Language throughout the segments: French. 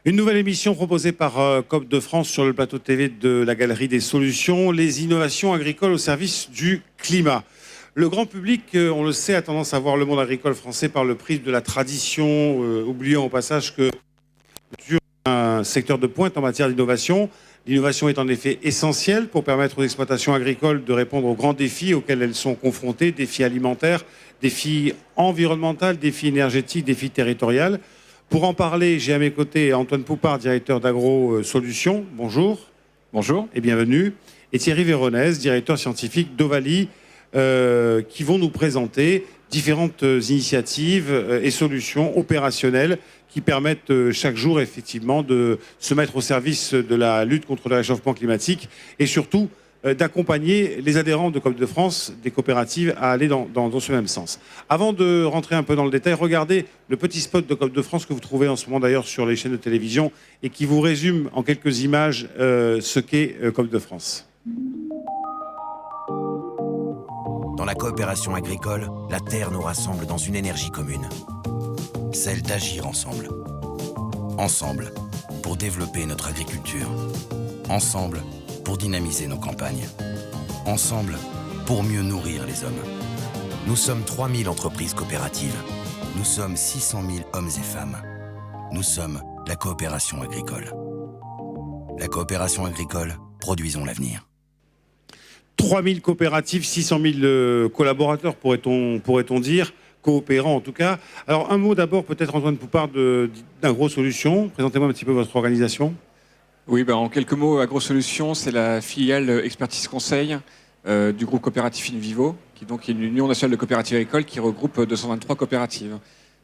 Une nouvelle émission proposée par COP de France sur le plateau de TV de la Galerie des Solutions, les innovations agricoles au service du climat. Le grand public, on le sait, a tendance à voir le monde agricole français par le prisme de la tradition, oubliant au passage que sur un secteur de pointe en matière d'innovation. L'innovation est en effet essentielle pour permettre aux exploitations agricoles de répondre aux grands défis auxquels elles sont confrontées, défis alimentaires, défis environnementaux, défis énergétiques, défis territoriaux. Pour en parler, j'ai à mes côtés Antoine Poupart, directeur d'Agro Solutions. Bonjour. Bonjour. Et bienvenue. Et Thierry Véronèse, directeur scientifique d'Ovalie, qui vont nous présenter différentes initiatives et solutions opérationnelles qui permettent chaque jour effectivement de se mettre au service de la lutte contre le réchauffement climatique et surtout d'accompagner les adhérents de COP de France, des coopératives, à aller dans ce même sens. Avant de rentrer un peu dans le détail, regardez le petit spot de COP de France que vous trouvez en ce moment d'ailleurs sur les chaînes de télévision et qui vous résume en quelques images ce qu'est COP de France. Dans la coopération agricole, la terre nous rassemble dans une énergie commune. Celle d'agir ensemble. Ensemble, pour développer notre agriculture. Ensemble, pour dynamiser nos campagnes. Ensemble, pour mieux nourrir les hommes. Nous sommes 3000 entreprises coopératives. Nous sommes 600 000 hommes et femmes. Nous sommes la coopération agricole. La coopération agricole, produisons l'avenir. 3000 coopératives, 600 000 collaborateurs, pourrait-on dire, coopérants en tout cas. Alors un mot d'abord peut-être Antoine Poupart d'Agro Solutions. Présentez-moi un petit peu votre organisation. Oui, en quelques mots, Agro Solutions, c'est la filiale expertise conseil du groupe coopératif InVivo, qui donc est une union nationale de coopératives agricoles qui regroupe 223 coopératives.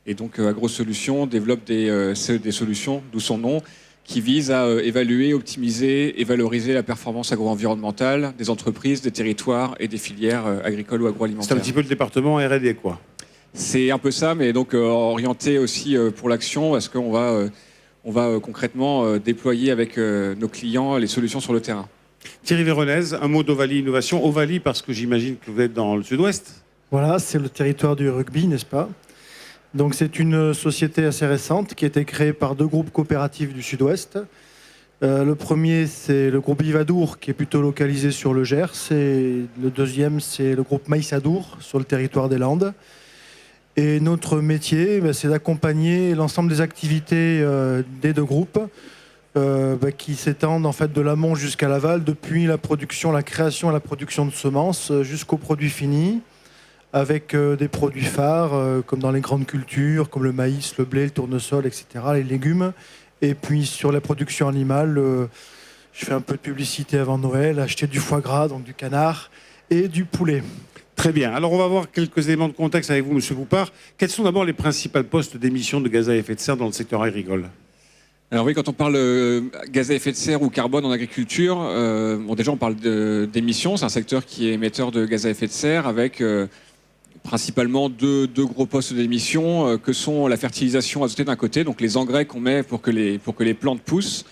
Et donc Agro Solutions développe des solutions, d'où son nom, qui visent à évaluer, optimiser et valoriser la performance agro-environnementale des entreprises, des territoires et des filières agricoles ou agroalimentaires. C'est un petit peu le département R&D, quoi. C'est un peu ça, mais donc orienté aussi pour l'action, parce qu'on va concrètement déployer avec nos clients les solutions sur le terrain. Thierry Véronèse, un mot d'Ovalie Innovation. Ovalie, parce que j'imagine que vous êtes dans le sud-ouest. Voilà, c'est le territoire du rugby, n'est-ce pas? Donc c'est une société assez récente qui a été créée par deux groupes coopératifs du sud-ouest. Le premier, c'est le groupe Yvadour, qui est plutôt localisé sur le Gers. Et le deuxième, c'est le groupe Maïsadour, sur le territoire des Landes. Et notre métier, c'est d'accompagner l'ensemble des activités des deux groupes qui s'étendent en fait de l'amont jusqu'à l'aval, depuis la production, la création et la production de semences jusqu'au produit fini, avec des produits phares comme dans les grandes cultures, comme le maïs, le blé, le tournesol, etc., les légumes. Et puis sur la production animale, je fais un peu de publicité avant Noël, acheter du foie gras, donc du canard, et du poulet. Très bien. Alors, on va voir quelques éléments de contexte avec vous, Monsieur Poupart. Quels sont d'abord les principaux postes d'émissions de gaz à effet de serre dans le secteur agricole ? Alors oui, quand on parle gaz à effet de serre ou carbone en agriculture, déjà on parle d'émissions. C'est un secteur qui est émetteur de gaz à effet de serre avec principalement deux gros postes d'émissions que sont la fertilisation azotée d'un côté, donc les engrais qu'on met pour que les plantes poussent,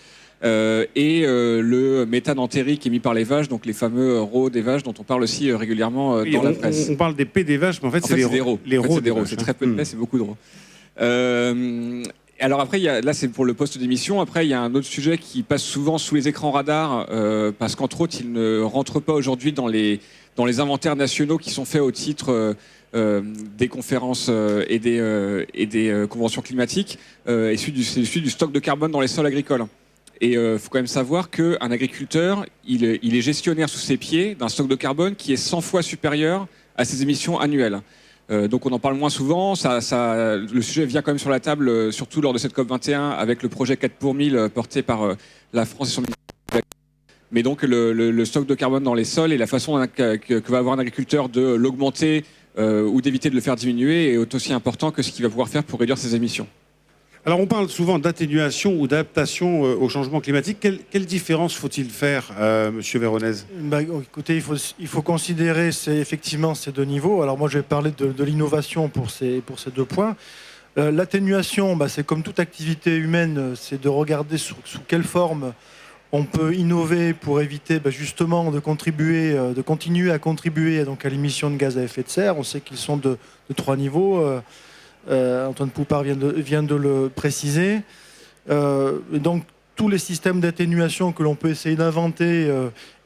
et le méthane entérique émis par les vaches, donc les fameux RAW des vaches dont on parle aussi régulièrement dans la presse. On parle des P des vaches, mais en fait, c'est les RAW. C'est très peu de P, c'est beaucoup de RAW. Alors après, là c'est pour le poste d'émission. Après, il y a un autre sujet qui passe souvent sous les écrans radars, parce qu'entre autres, il ne rentre pas aujourd'hui dans les inventaires nationaux qui sont faits au titre des conférences et des conventions climatiques, c'est celui du stock de carbone dans les sols agricoles. Et il faut quand même savoir qu'un agriculteur, il est gestionnaire sous ses pieds d'un stock de carbone qui est 100 fois supérieur à ses émissions annuelles. Donc on en parle moins souvent, le sujet vient quand même sur la table, surtout lors de cette COP21, avec le projet 4 pour 1000 porté par la France et son ministère. Mais donc le stock de carbone dans les sols et la façon que va avoir un agriculteur de l'augmenter ou d'éviter de le faire diminuer est aussi important que ce qu'il va pouvoir faire pour réduire ses émissions. Alors on parle souvent d'atténuation ou d'adaptation au changement climatique. Quelle différence faut-il faire, Monsieur Véronèse ? Écoutez, il faut considérer effectivement ces deux niveaux. Alors moi je vais parler de l'innovation pour ces deux points. L'atténuation, c'est comme toute activité humaine, c'est de regarder sous quelle forme on peut innover pour éviter justement de continuer à contribuer donc, à l'émission de gaz à effet de serre. On sait qu'ils sont de 3 niveaux. Antoine Poupart vient de le préciser. Donc tous les systèmes d'atténuation que l'on peut essayer d'inventer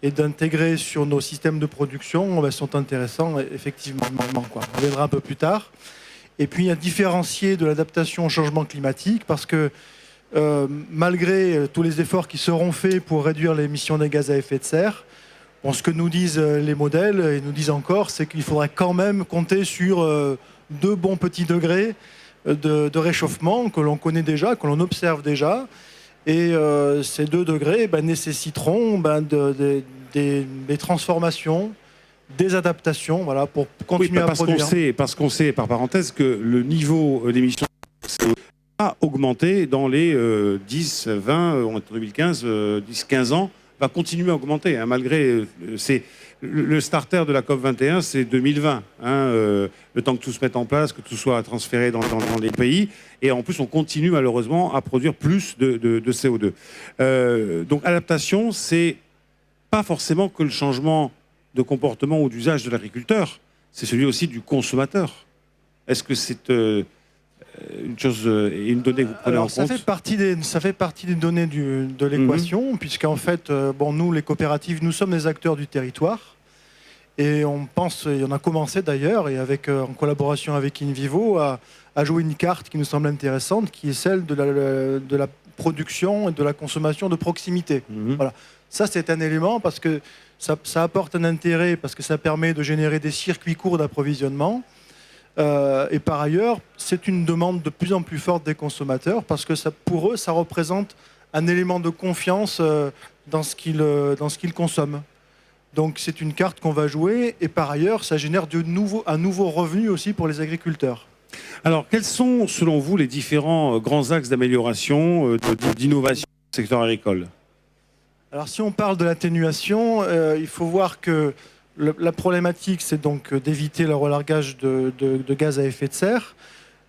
et d'intégrer sur nos systèmes de production sont intéressants, effectivement. Quoi. On verra un peu plus tard. Et puis, il y a différencier de l'adaptation au changement climatique, parce que malgré tous les efforts qui seront faits pour réduire l'émission des gaz à effet de serre, bon, ce que nous disent les modèles, et nous disent encore, c'est qu'il faudrait quand même compter sur 2 bons petits degrés de réchauffement que l'on connaît déjà, que l'on observe déjà. Et ces 2 degrés nécessiteront des transformations, des adaptations, voilà, pour continuer à produire. Parce qu'on sait, par parenthèse, que le niveau d'émissions a augmenté dans les 10, 20, entre 2015, 10, 15 ans, va continuer à augmenter, hein, malgré... le starter de la COP21, c'est 2020. Le temps que tout se mette en place, que tout soit transféré dans les pays. Et en plus, on continue malheureusement à produire plus de CO2. Donc, adaptation, c'est pas forcément que le changement de comportement ou d'usage de l'agriculteur. C'est celui aussi du consommateur. Est-ce que c'est une chose et une donnée que vous prenez en compte? Ça fait partie des données de l'équation, puisqu'en fait, nous, les coopératives, nous sommes les acteurs du territoire. Et on a commencé d'ailleurs, et en collaboration avec InVivo, à jouer une carte qui nous semble intéressante, qui est celle de la production et de la consommation de proximité. Voilà. Ça, c'est un élément parce que ça apporte un intérêt, parce que ça permet de générer des circuits courts d'approvisionnement. Et par ailleurs, c'est une demande de plus en plus forte des consommateurs, parce que pour eux, ça représente un élément de confiance dans ce qu'ils consomment. Donc c'est une carte qu'on va jouer, et par ailleurs, ça génère un nouveau revenu aussi pour les agriculteurs. Alors, quels sont, selon vous, les différents grands axes d'amélioration, d'innovation du secteur agricole? Alors, si on parle de l'atténuation, il faut voir que la problématique, c'est donc d'éviter le relargage de gaz à effet de serre.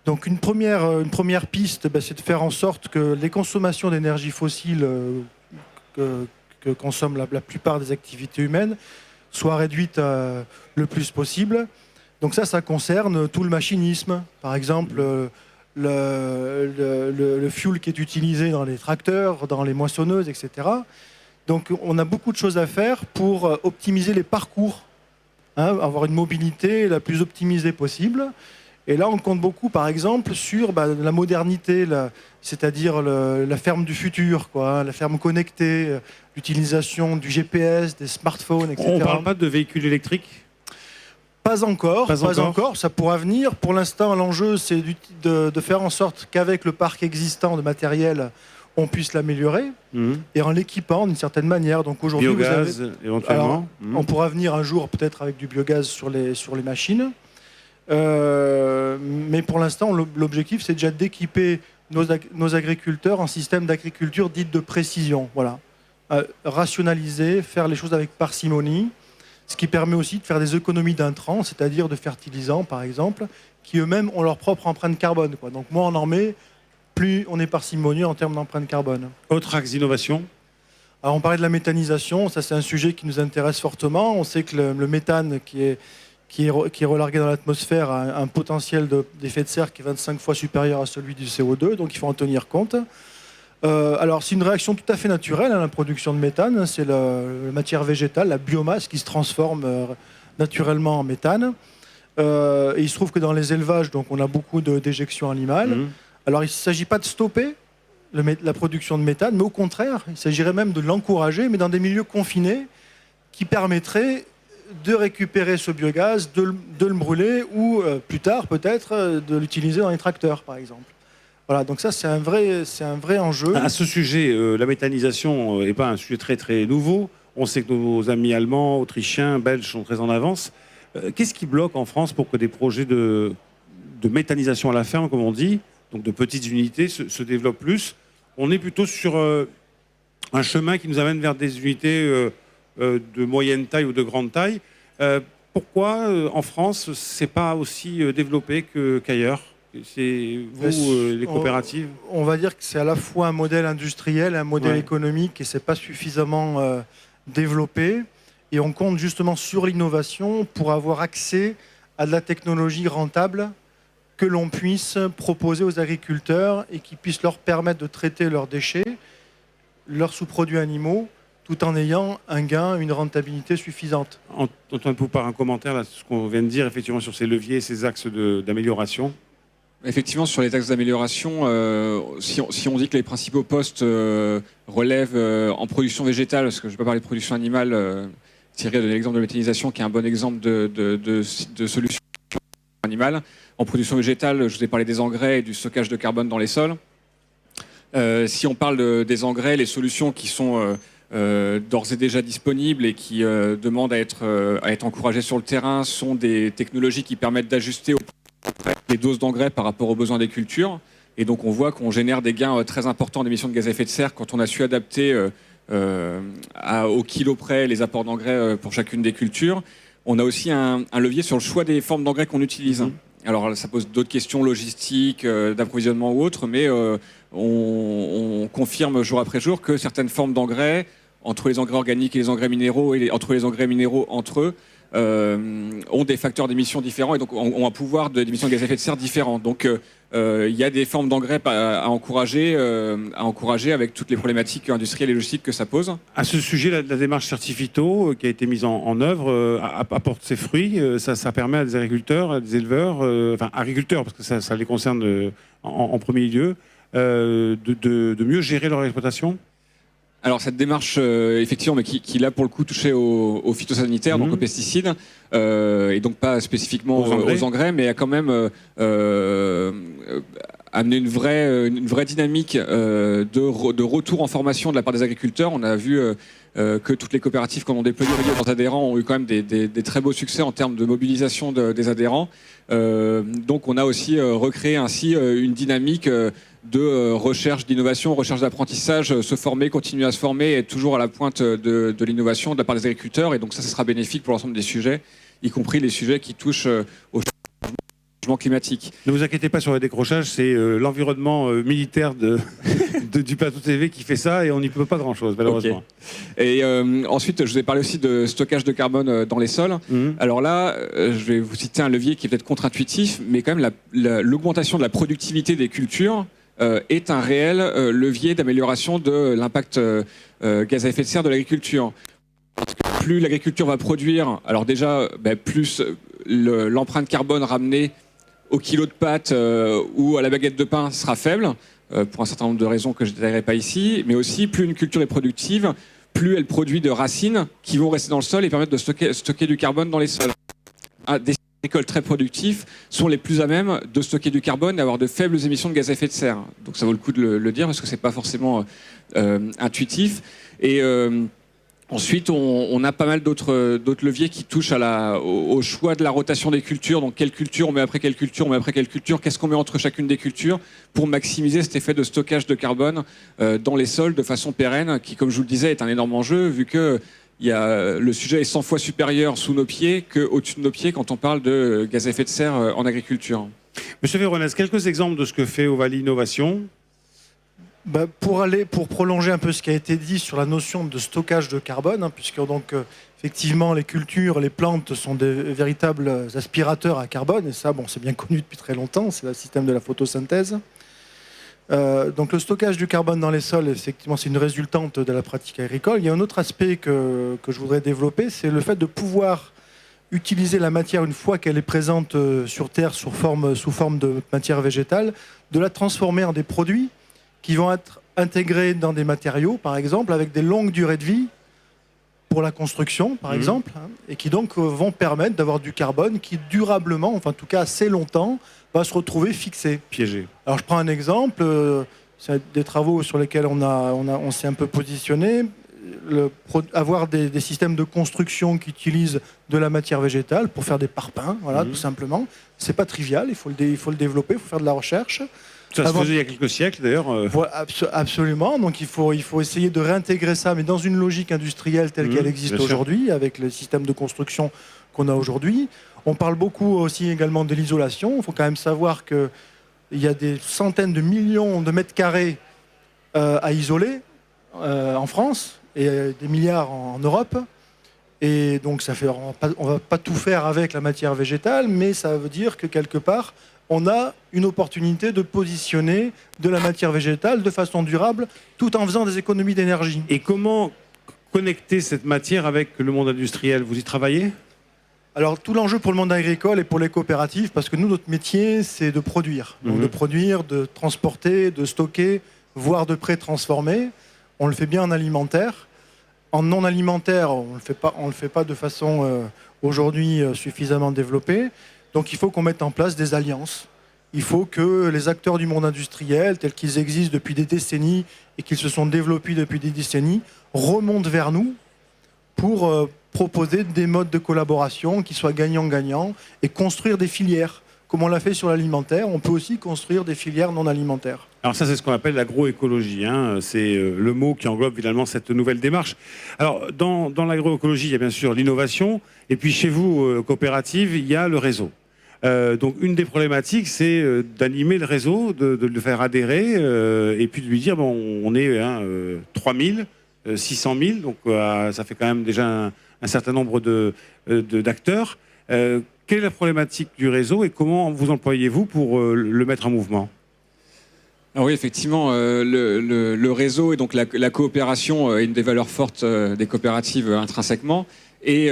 Donc, une première piste, c'est de faire en sorte que les consommations d'énergie fossile que consomment la plupart des activités humaines soient réduites le plus possible. Donc ça concerne tout le machinisme. Par exemple, le fuel qui est utilisé dans les tracteurs, dans les moissonneuses, etc. Donc on a beaucoup de choses à faire pour optimiser les parcours, avoir une mobilité la plus optimisée possible. Et là, on compte beaucoup, par exemple, sur la modernité, c'est-à-dire la ferme du futur, la ferme connectée, l'utilisation du GPS, des smartphones, etc. On ne parle pas de véhicules électriques? Pas encore. Ça pourra venir. Pour l'instant, l'enjeu, c'est de faire en sorte qu'avec le parc existant de matériel, on puisse l'améliorer et en l'équipant d'une certaine manière. Donc aujourd'hui, biogaz, éventuellement. On pourra venir un jour peut-être avec du biogaz sur les machines. Mais pour l'instant, l'objectif, c'est déjà d'équiper nos agriculteurs en système d'agriculture dite de précision. Voilà. Rationaliser, faire les choses avec parcimonie, ce qui permet aussi de faire des économies d'intrants, c'est-à-dire de fertilisants, par exemple, qui eux-mêmes ont leur propre empreinte carbone. Donc moins on en met, plus on est parcimonieux en termes d'empreinte carbone. Autre axe d'innovation? Alors on parlait de la méthanisation, ça c'est un sujet qui nous intéresse fortement. On sait que le méthane qui est relargué dans l'atmosphère a un potentiel d'effet de serre qui est 25 fois supérieur à celui du CO2, donc il faut en tenir compte. Alors c'est une réaction tout à fait naturelle, la production de méthane. C'est la matière végétale, la biomasse qui se transforme naturellement en méthane. Et il se trouve que dans les élevages, donc, on a beaucoup d'éjections animales. Alors il ne s'agit pas de stopper la production de méthane, mais au contraire, il s'agirait même de l'encourager, mais dans des milieux confinés qui permettraient de récupérer ce biogaz, de le brûler ou plus tard peut-être de l'utiliser dans les tracteurs, par exemple. Voilà, donc ça c'est un vrai enjeu. À ce sujet, la méthanisation n'est pas un sujet très très nouveau. On sait que nos amis allemands, autrichiens, belges sont très en avance. Qu'est-ce qui bloque en France pour que des projets de méthanisation à la ferme, comme on dit, donc de petites unités, se développent plus? On est plutôt sur un chemin qui nous amène vers des unités de moyenne taille ou de grande taille. Pourquoi en France c'est pas aussi développé qu'ailleurs? C'est vous, les coopératives? On va dire que c'est à la fois un modèle industriel et un modèle économique, et c'est pas suffisamment développé. Et on compte justement sur l'innovation pour avoir accès à de la technologie rentable que l'on puisse proposer aux agriculteurs et qui puisse leur permettre de traiter leurs déchets, leurs sous-produits animaux, tout en ayant un gain, une rentabilité suffisante. Antoine Poupart, un commentaire là, sur ce qu'on vient de dire, effectivement, sur ces leviers, ces axes d'amélioration. Effectivement, sur les axes d'amélioration, si on dit que les principaux postes relèvent en production végétale, parce que je ne vais pas parler de production animale, Thierry a donné l'exemple de méthanisation, qui est un bon exemple de solution animale. En production végétale, je vous ai parlé des engrais et du stockage de carbone dans les sols. Si on parle des engrais, les solutions qui sont d'ores et déjà disponibles et qui demandent à être encouragées sur le terrain sont des technologies qui permettent d'ajuster les doses d'engrais par rapport aux besoins des cultures. Et donc on voit qu'on génère des gains très importants d'émissions de gaz à effet de serre quand on a su adapter au kilo près les apports d'engrais pour chacune des cultures. On a aussi un levier sur le choix des formes d'engrais qu'on utilise. Alors ça pose d'autres questions logistiques, d'approvisionnement ou autres, mais on confirme jour après jour que certaines formes d'engrais, entre les engrais organiques et les engrais minéraux, et entre les engrais minéraux entre eux, ont des facteurs d'émissions différents et donc ont un pouvoir d'émissions de gaz à effet de serre différent. Donc il y a des formes d'engrais à encourager avec toutes les problématiques industrielles et logistiques que ça pose. À ce sujet, la démarche Certifito qui a été mise en œuvre apporte ses fruits. Ça permet à des agriculteurs, à des éleveurs, enfin agriculteurs parce que ça les concerne en premier lieu, de mieux gérer leur exploitation. Alors cette démarche, effectivement, mais qui là pour le coup touchait aux phytosanitaires, donc aux pesticides, et donc pas spécifiquement aux engrais, mais a quand même amené une vraie dynamique de retour en formation de la part des agriculteurs. On a vu que toutes les coopératives qu'on a déployées leurs adhérents ont eu quand même des très beaux succès en termes de mobilisation des adhérents. Donc on a aussi recréé ainsi une dynamique de recherche d'innovation, recherche d'apprentissage, se former, continuer à se former, être toujours à la pointe de l'innovation de la part des agriculteurs. Et donc ça sera bénéfique pour l'ensemble des sujets, y compris les sujets qui touchent au changement climatique. Ne vous inquiétez pas sur le décrochage, c'est l'environnement militaire du plateau TV qui fait ça et on n'y peut pas grand-chose, malheureusement. Okay. Et ensuite, je vous ai parlé aussi de stockage de carbone dans les sols. Alors là, je vais vous citer un levier qui est peut-être contre-intuitif, mais quand même l'augmentation de la productivité des cultures est un réel levier d'amélioration de l'impact gaz à effet de serre de l'agriculture. Plus l'agriculture va produire, alors déjà, plus l'empreinte carbone ramenée au kilo de pâte ou à la baguette de pain sera faible, pour un certain nombre de raisons que je ne détaillerai pas ici, mais aussi plus une culture est productive, plus elle produit de racines qui vont rester dans le sol et permettre de stocker du carbone dans les sols. Des agricoles très productifs sont les plus à même de stocker du carbone et d'avoir de faibles émissions de gaz à effet de serre. Donc ça vaut le coup de le dire parce que c'est pas forcément intuitif. Et ensuite, on a pas mal d'autres leviers qui touchent au choix de la rotation des cultures. Donc quelle culture on met après quelle culture, on met après quelle culture, qu'est-ce qu'on met entre chacune des cultures pour maximiser cet effet de stockage de carbone dans les sols de façon pérenne, qui, comme je vous le disais, est un énorme enjeu vu que le sujet est 100 fois supérieur sous nos pieds qu'au-dessus de nos pieds quand on parle de gaz à effet de serre en agriculture. Monsieur Véronèse, quelques exemples de ce que fait Ovalie Innovation. Pour prolonger un peu ce qui a été dit sur la notion de stockage de carbone, puisque donc effectivement les cultures, les plantes sont des véritables aspirateurs à carbone, et ça c'est bien connu depuis très longtemps, c'est le système de la photosynthèse. Donc le stockage du carbone dans les sols, effectivement, c'est une résultante de la pratique agricole. Il y a un autre aspect que je voudrais développer, c'est le fait de pouvoir utiliser la matière une fois qu'elle est présente sur Terre sous forme de matière végétale, de la transformer en des produits qui vont être intégrés dans des matériaux, par exemple, avec des longues durées de vie pour la construction, par exemple, et qui donc vont permettre d'avoir du carbone qui durablement, enfin en tout cas assez longtemps, va se retrouver fixé. Piégé. Alors je prends un exemple, c'est des travaux sur lesquels on s'est un peu positionné. Avoir des systèmes de construction qui utilisent de la matière végétale pour faire des parpaings, voilà, tout simplement. C'est pas trivial, il faut le développer, il faut faire de la recherche. Ça se faisait il y a quelques siècles d'ailleurs. Absolument, donc il faut essayer de réintégrer ça, mais dans une logique industrielle telle qu'elle existe aujourd'hui, avec le système de construction qu'on a aujourd'hui. On parle beaucoup aussi également de l'isolation. Il faut quand même savoir qu'il y a des centaines de millions de mètres carrés à isoler en France et des milliards en Europe. Et donc on ne va pas tout faire avec la matière végétale, mais ça veut dire que quelque part, on a une opportunité de positionner de la matière végétale de façon durable, tout en faisant des économies d'énergie. Et comment connecter cette matière avec le monde industriel? Vous y travaillez? Alors, tout l'enjeu pour le monde agricole et pour les coopératives, parce que nous, notre métier, c'est de produire. Donc, de produire, de transporter, de stocker, voire de pré-transformer. On le fait bien en alimentaire. En non alimentaire, on le fait pas de façon aujourd'hui suffisamment développée. Donc, il faut qu'on mette en place des alliances. Il faut que les acteurs du monde industriel, tels qu'ils existent depuis des décennies et qu'ils se sont développés depuis des décennies, remontent vers nous pour proposer des modes de collaboration qui soient gagnant-gagnant et construire des filières. Comme on l'a fait sur l'alimentaire, on peut aussi construire des filières non alimentaires. Alors ça, c'est ce qu'on appelle l'agroécologie. C'est le mot qui englobe finalement cette nouvelle démarche. Alors, dans l'agroécologie, il y a bien sûr l'innovation. Et puis chez vous, coopérative, il y a le réseau. Donc une des problématiques, c'est d'animer le réseau, de le faire adhérer, et puis de lui dire, bon, on est 3000, 600 000, donc ça fait quand même déjà un certain nombre d'acteurs. Quelle est la problématique du réseau et comment vous employez-vous pour le mettre en mouvement? Alors oui, effectivement, le réseau et donc la coopération est une des valeurs fortes des coopératives intrinsèquement. Et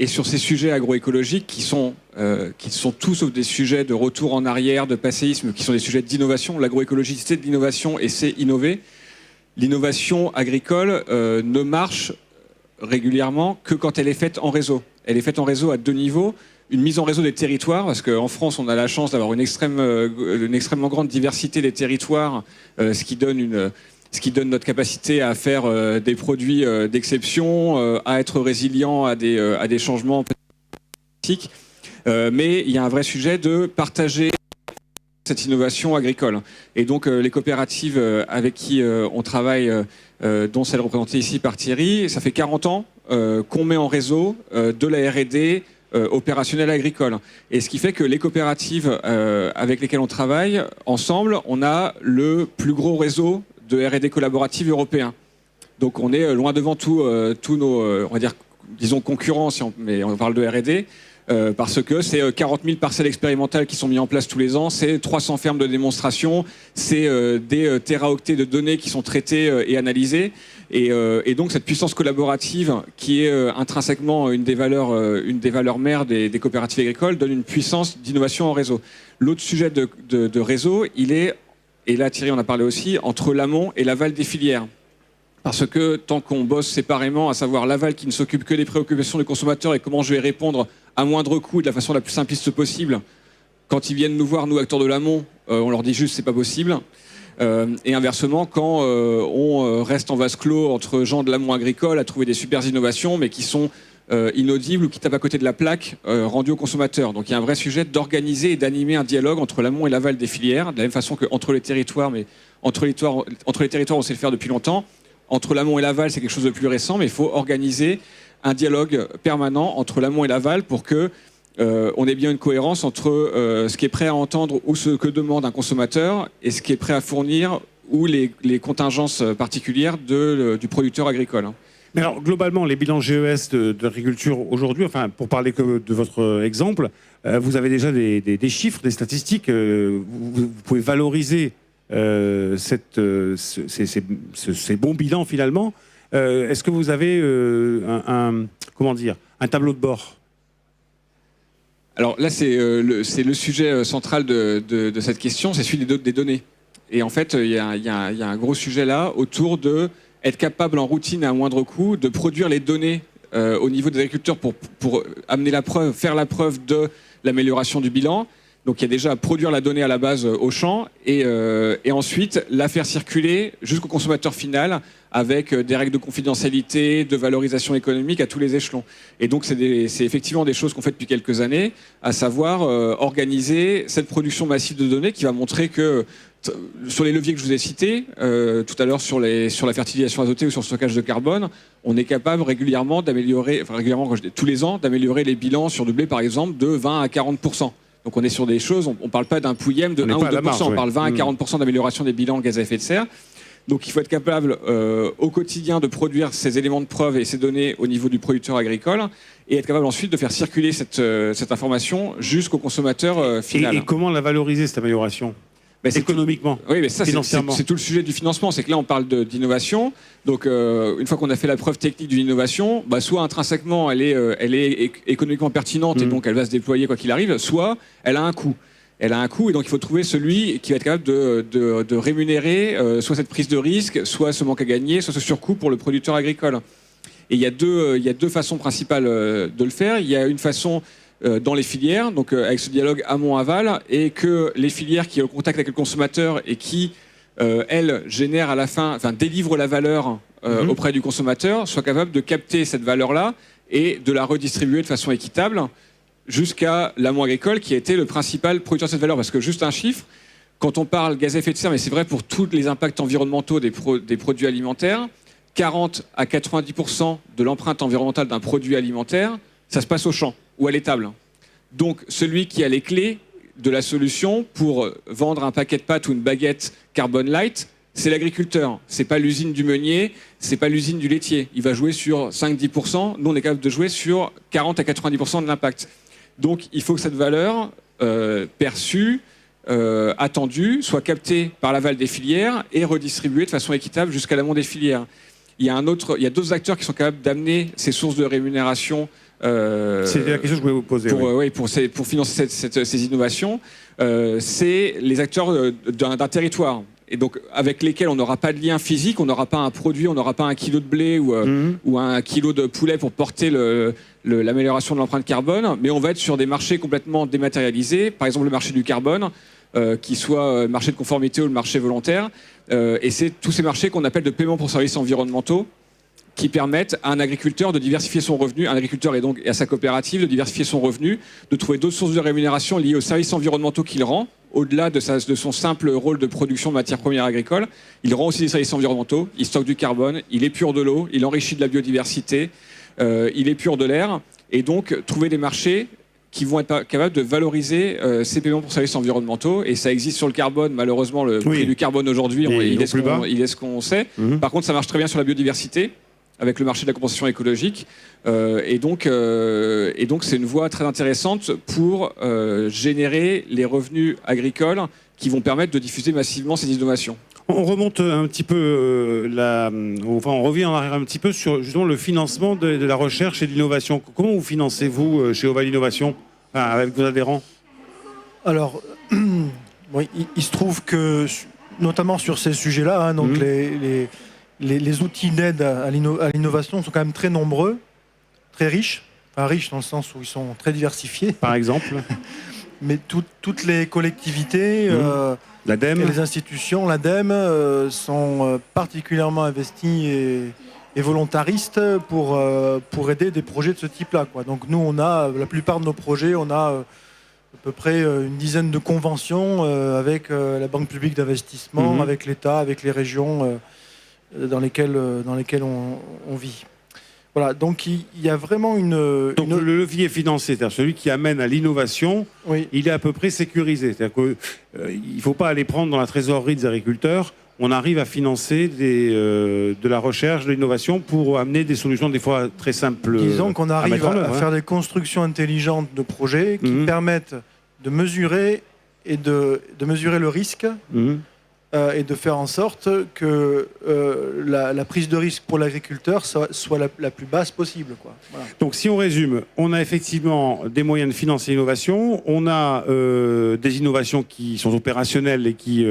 sur ces sujets agroécologiques qui sont tous sauf des sujets de retour en arrière, de passéisme, qui sont des sujets d'innovation. L'agroécologie, c'est de l'innovation et c'est innover. L'innovation agricole ne marche régulièrement que quand elle est faite en réseau. Elle est faite en réseau à deux niveaux. Une mise en réseau des territoires, parce qu'en France, on a la chance d'avoir une extrêmement grande diversité des territoires, ce qui donne notre capacité à faire des produits d'exception, à être résilient à des changements politiques. Mais il y a un vrai sujet de partager cette innovation agricole. Et donc les coopératives avec qui on travaille, dont celle représentée ici par Thierry, ça fait 40 ans qu'on met en réseau de la R&D opérationnelle agricole. Et ce qui fait que les coopératives avec lesquelles on travaille, ensemble, on a le plus gros réseau de R&D collaborative européen. Donc on est loin devant tous nos, on va dire, disons concurrents, mais on parle de R&D, parce que c'est 40 000 parcelles expérimentales qui sont mises en place tous les ans, c'est 300 fermes de démonstration, c'est des téraoctets de données qui sont traitées et analysées. Et donc cette puissance collaborative, qui est intrinsèquement une des valeurs mères des coopératives agricoles, donne une puissance d'innovation en réseau. L'autre sujet de réseau, il est, et là Thierry en a parlé aussi, entre l'amont et l'aval des filières. Parce que tant qu'on bosse séparément, à savoir l'aval qui ne s'occupe que des préoccupations des consommateurs et comment je vais répondre à moindre coût et de la façon la plus simpliste possible, quand ils viennent nous voir, nous acteurs de l'amont, on leur dit juste c'est pas possible. Et inversement, quand on reste en vase clos entre gens de l'amont agricole à trouver des super innovations, mais qui sont inaudibles ou qui tapent à côté de la plaque rendue aux consommateurs. Donc il y a un vrai sujet d'organiser et d'animer un dialogue entre l'amont et l'aval des filières, de la même façon qu'entre les territoires, mais entre les territoires on sait le faire depuis longtemps. Entre l'amont et l'aval, c'est quelque chose de plus récent, mais il faut organiser un dialogue permanent entre l'amont et l'aval pour que on ait bien une cohérence entre ce qui est prêt à entendre ou ce que demande un consommateur et ce qui est prêt à fournir ou les contingences particulières du producteur agricole. Mais alors, globalement, les bilans GES de l'agriculture aujourd'hui, enfin, pour parler que de votre exemple, vous avez déjà des chiffres, des statistiques, vous pouvez valoriser ces bons bilans finalement. Est-ce que vous avez un tableau de bord? Alors là, c'est le sujet central de cette question, c'est celui des données. Et en fait, il y a un gros sujet là autour de être capable en routine à un moindre coût de produire les données au niveau des agriculteurs pour amener faire la preuve de l'amélioration du bilan. Donc il y a déjà à produire la donnée à la base au champ et ensuite la faire circuler jusqu'au consommateur final avec des règles de confidentialité, de valorisation économique à tous les échelons. Et donc c'est effectivement des choses qu'on fait depuis quelques années, à savoir organiser cette production massive de données qui va montrer que sur les leviers que je vous ai cités tout à l'heure sur la fertilisation azotée ou sur le stockage de carbone, on est capable régulièrement d'améliorer, tous les ans, d'améliorer les bilans sur du blé par exemple de 20 à 40%. Donc on est sur des choses, on ne parle pas d'un pouillème de 1 ou 2%, on parle 20 à 40% d'amélioration des bilans gaz à effet de serre. Donc il faut être capable au quotidien de produire ces éléments de preuve et ces données au niveau du producteur agricole et être capable ensuite de faire circuler cette information jusqu'au consommateur final. Et comment la valoriser, cette amélioration économiquement, oui, mais ça, financièrement. c'est tout le sujet du financement. C'est que là, on parle d'innovation. Donc, une fois qu'on a fait la preuve technique d'une innovation, soit intrinsèquement, elle est économiquement pertinente et donc elle va se déployer quoi qu'il arrive, soit elle a un coût. Elle a un coût et donc il faut trouver celui qui va être capable de rémunérer soit cette prise de risque, soit ce manque à gagner, soit ce surcoût pour le producteur agricole. Et il y a deux façons principales de le faire. Il y a une façon dans les filières, donc avec ce dialogue amont-aval, et que les filières qui ont contact avec le consommateur et qui, elles, génèrent à la fin, délivrent la valeur auprès du consommateur, soient capables de capter cette valeur-là et de la redistribuer de façon équitable jusqu'à l'amont agricole qui a été le principal producteur de cette valeur. Parce que juste un chiffre, quand on parle gaz à effet de serre, mais c'est vrai pour tous les impacts environnementaux des produits alimentaires, 40 à 90% de l'empreinte environnementale d'un produit alimentaire, ça se passe au champ ou à l'étable. Donc celui qui a les clés de la solution pour vendre un paquet de pâtes ou une baguette carbone light, c'est l'agriculteur. C'est pas l'usine du meunier, c'est pas l'usine du laitier. Il va jouer sur 5-10%. Nous, on est capable de jouer sur 40 à 90% de l'impact. Donc il faut que cette valeur perçue, attendue, soit captée par l'aval des filières et redistribuée de façon équitable jusqu'à l'amont des filières. Il y a d'autres acteurs qui sont capables d'amener ces sources de rémunération. C'est la question que je voulais vous poser. Pour financer ces innovations, c'est les acteurs d'un territoire. Et donc, avec lesquels on n'aura pas de lien physique, on n'aura pas un produit, on n'aura pas un kilo de blé ou un kilo de poulet pour porter l'amélioration de l'empreinte carbone, mais on va être sur des marchés complètement dématérialisés, par exemple le marché du carbone, qui soit le marché de conformité ou le marché volontaire. Et c'est tous ces marchés qu'on appelle de paiement pour services environnementaux, qui permettent à un agriculteur de diversifier son revenu, un agriculteur et donc à sa coopérative de diversifier son revenu, de trouver d'autres sources de rémunération liées aux services environnementaux qu'il rend, au-delà de son simple rôle de production de matières premières agricoles. Il rend aussi des services environnementaux, il stocke du carbone, il épure de l'eau, il enrichit de la biodiversité, il épure de l'air, et donc trouver des marchés qui vont être capables de valoriser ces paiements pour services environnementaux. Et ça existe sur le carbone. Malheureusement, le prix du carbone aujourd'hui, il est ce qu'on sait. Par contre, ça marche très bien sur la biodiversité, avec le marché de la compensation écologique. Et donc, c'est une voie très intéressante pour générer les revenus agricoles qui vont permettre de diffuser massivement ces innovations. On remonte un petit peu, on revient en arrière un petit peu sur justement le financement de la recherche et de l'innovation. Comment vous financez-vous chez Oval Innovation, avec vos adhérents? Alors, il se trouve que, notamment sur ces sujets-là, donc les outils d'aide à l'innovation sont quand même très nombreux, très riches. Enfin, riches dans le sens où ils sont très diversifiés. Par exemple. Mais toutes les collectivités, l'ADEME, et les institutions, l'ADEME, sont particulièrement investies et volontaristes pour aider des projets de ce type-là, quoi. Donc nous, on a, la plupart de nos projets, on a à peu près une dizaine de conventions avec la Banque publique d'investissement, avec l'État, avec les régions dans lesquelles on vit. Voilà, donc il y a vraiment Donc le levier financier, c'est-à-dire celui qui amène à l'innovation, il est à peu près sécurisé. C'est-à-dire qu'il ne faut pas aller prendre dans la trésorerie des agriculteurs. On arrive à financer de la recherche, de l'innovation pour amener des solutions des fois très simples. Disons qu'on arrive à faire des constructions intelligentes de projets qui permettent de mesurer de mesurer le risque. Et de faire en sorte que la prise de risque pour l'agriculteur soit la plus basse possible, quoi. Voilà. Donc si on résume, on a effectivement des moyens de financer l'innovation, on a des innovations qui sont opérationnelles et qui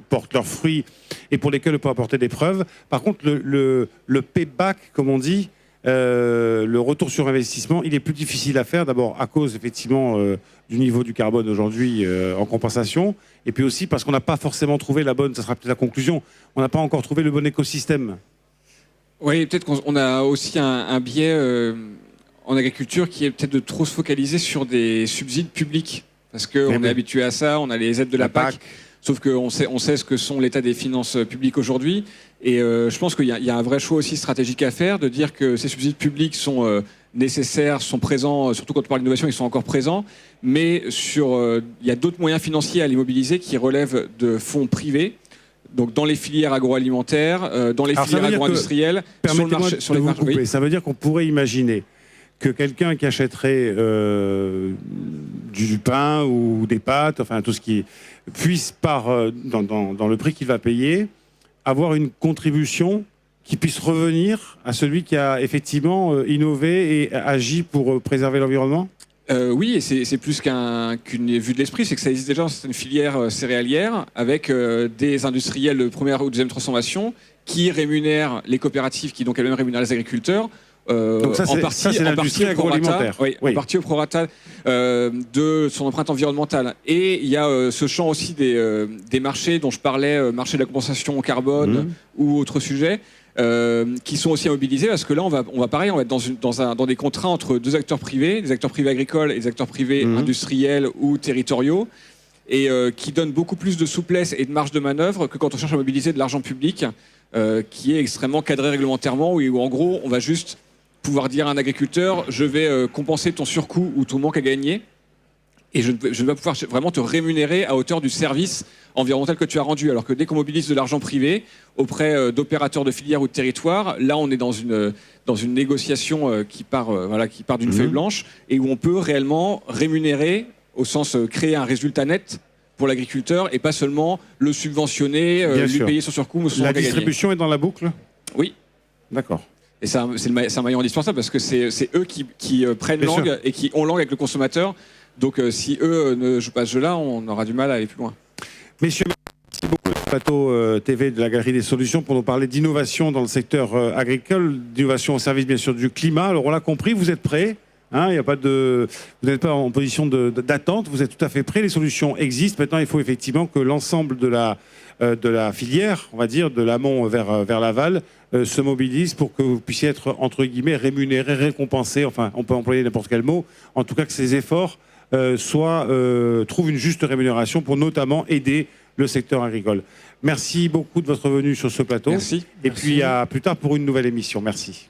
portent leurs fruits et pour lesquelles on peut apporter des preuves. Par contre, le payback, comme on dit, le retour sur investissement, il est plus difficile à faire, d'abord à cause effectivement du niveau du carbone aujourd'hui en compensation, et puis aussi parce qu'on n'a pas forcément trouvé ça sera peut-être la conclusion, on n'a pas encore trouvé le bon écosystème. Oui, peut-être qu'on a aussi un biais en agriculture qui est peut-être de trop se focaliser sur des subsides publics, parce qu'on est habitué à ça, on a les aides de la PAC. Sauf qu'on sait ce que sont l'état des finances publiques aujourd'hui. Et je pense qu'il y a un vrai choix aussi stratégique à faire, de dire que ces subsides publics sont nécessaires, sont présents, surtout quand on parle d'innovation, ils sont encore présents. Mais il y a d'autres moyens financiers à les mobiliser qui relèvent de fonds privés, donc dans les filières agroalimentaires, dans les filières agro-industrielles, sur le marché, sur les marchés. Oui. Ça veut dire qu'on pourrait imaginer que quelqu'un qui achèterait du pain ou des pâtes, enfin tout ce qui puisse dans le prix qu'il va payer, avoir une contribution qui puisse revenir à celui qui a effectivement innové et agi pour préserver l'environnement? Oui, et c'est plus qu'une vue de l'esprit, c'est que ça existe déjà dans certaines filières céréalières avec des industriels de première ou deuxième transformation qui rémunèrent les coopératives, qui donc elles-mêmes rémunèrent les agriculteurs. Donc ça, c'est l'industrie agroalimentaire. Oui, en partie au prorata de son empreinte environnementale. Et il y a ce champ aussi des marchés dont je parlais, marché de la compensation au carbone ou autres sujets, qui sont aussi à mobiliser, parce que là on va être dans des contrats entre deux acteurs privés, des acteurs privés agricoles et des acteurs privés industriels ou territoriaux, et qui donnent beaucoup plus de souplesse et de marge de manœuvre que quand on cherche à mobiliser de l'argent public, qui est extrêmement cadré réglementairement, où en gros on va juste pouvoir dire à un agriculteur: je vais compenser ton surcoût ou ton manque à gagner, et je ne vais pas pouvoir vraiment te rémunérer à hauteur du service environnemental que tu as rendu. Alors que dès qu'on mobilise de l'argent privé auprès d'opérateurs de filières ou de territoires, là on est dans une négociation qui part d'une feuille blanche, et où on peut réellement rémunérer, au sens créer un résultat net pour l'agriculteur, et pas seulement le subventionner, lui payer son surcoût ou son manque à gagner. La distribution est dans la boucle? Oui. D'accord. Et c'est un maillon indispensable, parce que c'est eux qui prennent langue et qui ont langue avec le consommateur. Donc si eux ne jouent pas ce jeu-là, on aura du mal à aller plus loin. Messieurs, merci beaucoup le plateau TV de la Galerie des Solutions pour nous parler d'innovation dans le secteur agricole, d'innovation au service bien sûr du climat. Alors on l'a compris, vous êtes prêts, hein, vous n'êtes pas en position d'attente, vous êtes tout à fait prêts, les solutions existent. Maintenant il faut effectivement que l'ensemble de la filière, on va dire, de l'amont vers l'aval, se mobilise pour que vous puissiez être, entre guillemets, rémunéré, récompensé, enfin on peut employer n'importe quel mot, en tout cas que ces efforts trouvent une juste rémunération pour notamment aider le secteur agricole. Merci beaucoup de votre venue sur ce plateau. Merci. Et puis à plus tard pour une nouvelle émission. Merci.